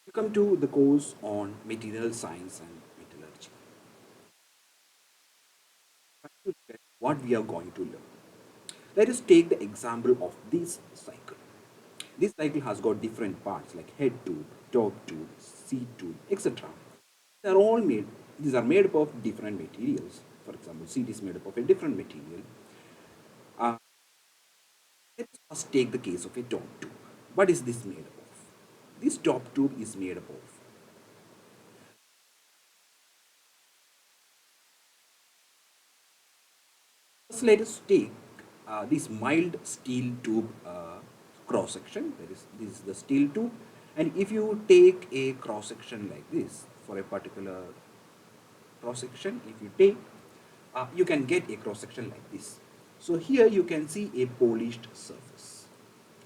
Welcome to the course on material science and metallurgy. What we are going to learn. Let us take the example of this cycle. This cycle has got different parts like head tube, top tube, seat tube, etc. These are all made. These are made up of different materials. For example, seat is made up of a different material. Uh, let's first take the case of a top tube. What is this made up of? This top tube is made up of. First, let us take this mild steel tube cross section. This is the steel tube, and if you take a cross section like this for a particular cross section, if you take, you can get a cross section like this. So here you can see a polished surface.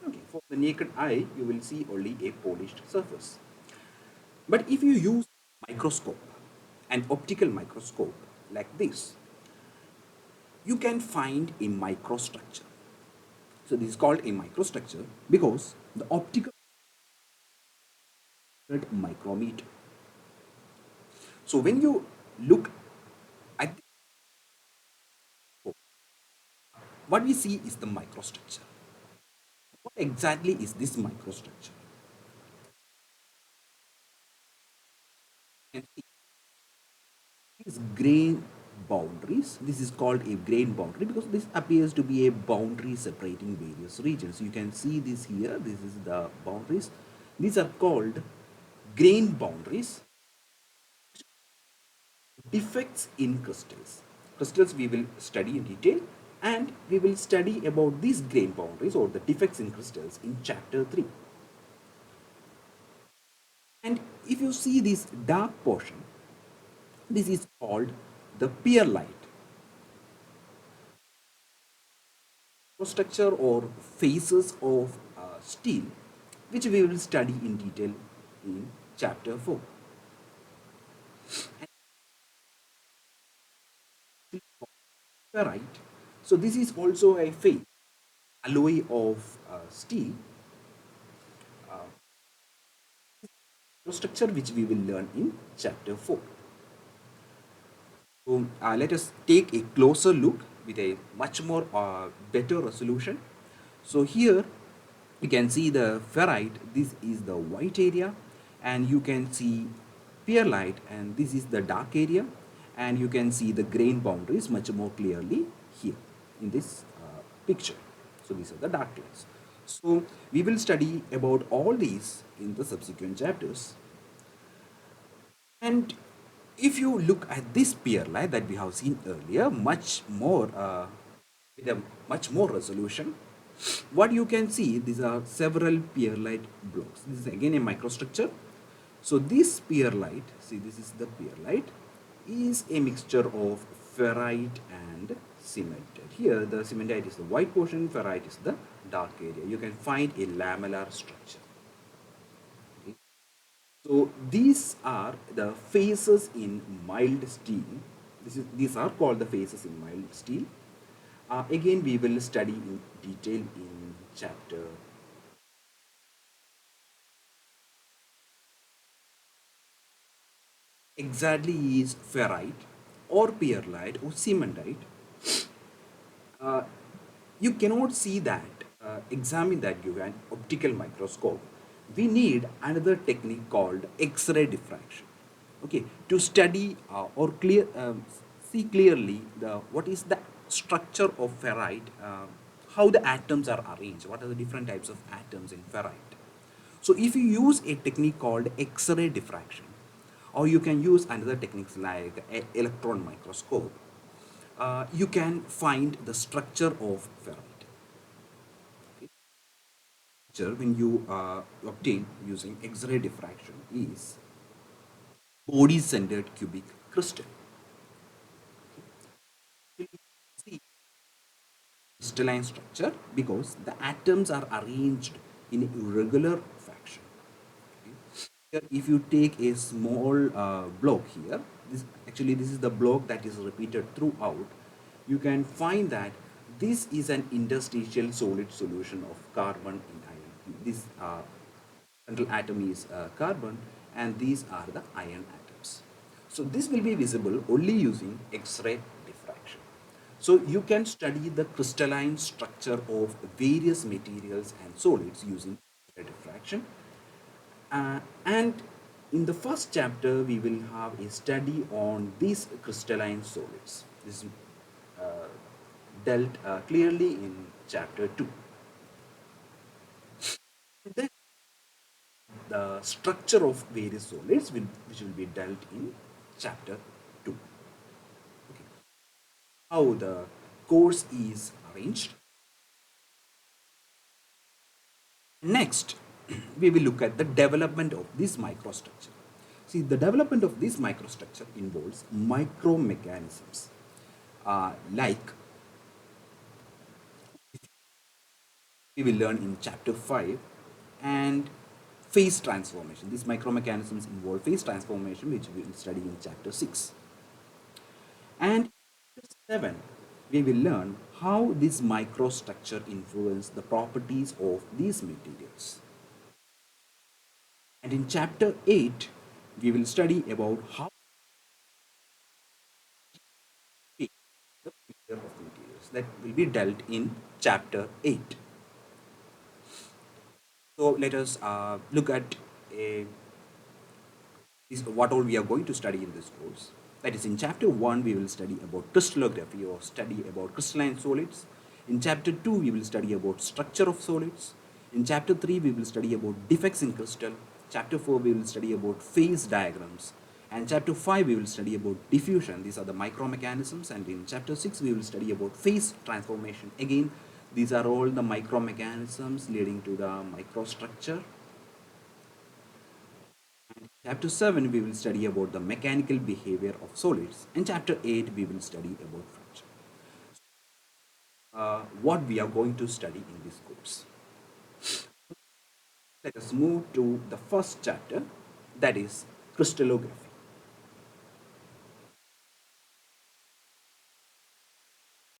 Okay, for the naked eye, you will see only a polished surface. But if you use microscope, an optical microscope like this, you can find a microstructure. So this is called a microstructure because the optical micrometer. So when you look at what we see is the microstructure. What exactly is this microstructure? And these grain boundaries. This is called a grain boundary because this appears to be a boundary separating various regions. You can see this here. This is the boundaries. These are called grain boundaries. Defects in crystals. Crystals we will study in detail, and we will study about these grain boundaries or the defects in crystals in chapter 3. And if you see this dark portion, this is called the pearlite structure or phases of steel, which we will study in detail in chapter 4. Ferrite. So this is also a phase alloy of steel structure which we will learn in chapter 4. So let us take a closer look with a much more better resolution. So here you can see the ferrite. This is the white area, and you can see pearlite, and this is the dark area, and you can see the grain boundaries much more clearly here in this picture. So these are the dark lines. So we will study about all these in the subsequent chapters. And if you look at this pearlite that we have seen earlier, much more with a much more resolution, what you can see, these are several pearlite blocks. This is again a microstructure. So this pearlite, see this is the pearlite, is a mixture of ferrite and cementite. Here the cementite is the white portion, ferrite is the dark area. You can find a lamellar structure. So these are the phases in mild steel. These are called the phases in mild steel. Again, we will study in detail in chapter. Exactly is ferrite or pearlite or cementite. Uh, you cannot see that, examine that using an optical microscope. We need another technique called X-ray diffraction. Okay, to study or see clearly the what is the structure of ferrite, how the atoms are arranged, what are the different types of atoms in ferrite. So if you use a technique called X-ray diffraction, or you can use another techniques like electron microscope, you can find the structure of ferrite. Okay. Structure when you obtain using X-ray diffraction is body-centered cubic crystal. See crystalline structure because the atoms are arranged in irregular fashion. Okay. Here, if you take a small block here, this is the block that is repeated throughout. You can find that this is an interstitial solid solution of carbon in iron. This Central atom is carbon, and these are the iron atoms. So this will be visible only using X-ray diffraction. So you can study the crystalline structure of various materials and solids using X-ray diffraction. And in the first chapter, we will have a study on these crystalline solids. This is uh, dealt clearly in chapter 2. Then the structure of various solids which will be dealt in chapter 2. Okay. How the course is arranged. Next, we will look at the development of this microstructure. See, the development of this microstructure involves micromechanisms like we will learn in chapter 5, and phase transformation. These micromechanisms involve phase transformation, which we will study in chapter 6. And chapter 7, we will learn how this microstructure influence the properties of these materials. And in chapter 8, we will study about how the behavior of materials that will be dealt in chapter 8. So let us look at what all we are going to study in this course. That is, in chapter 1, we will study about crystallography or study about crystalline solids. In chapter 2, we will study about structure of solids. In chapter 3, we will study about defects in crystal. Chapter 4, we will study about phase diagrams. And chapter 5, we will study about diffusion. These are the micromechanisms. And in chapter 6, we will study about phase transformation. Again, these are all the micromechanisms leading to the microstructure. Chapter 7, we will study about the mechanical behavior of solids. In chapter 8, we will study about fracture. What we are going to study in this course. Let us move to the first chapter, that is crystallography.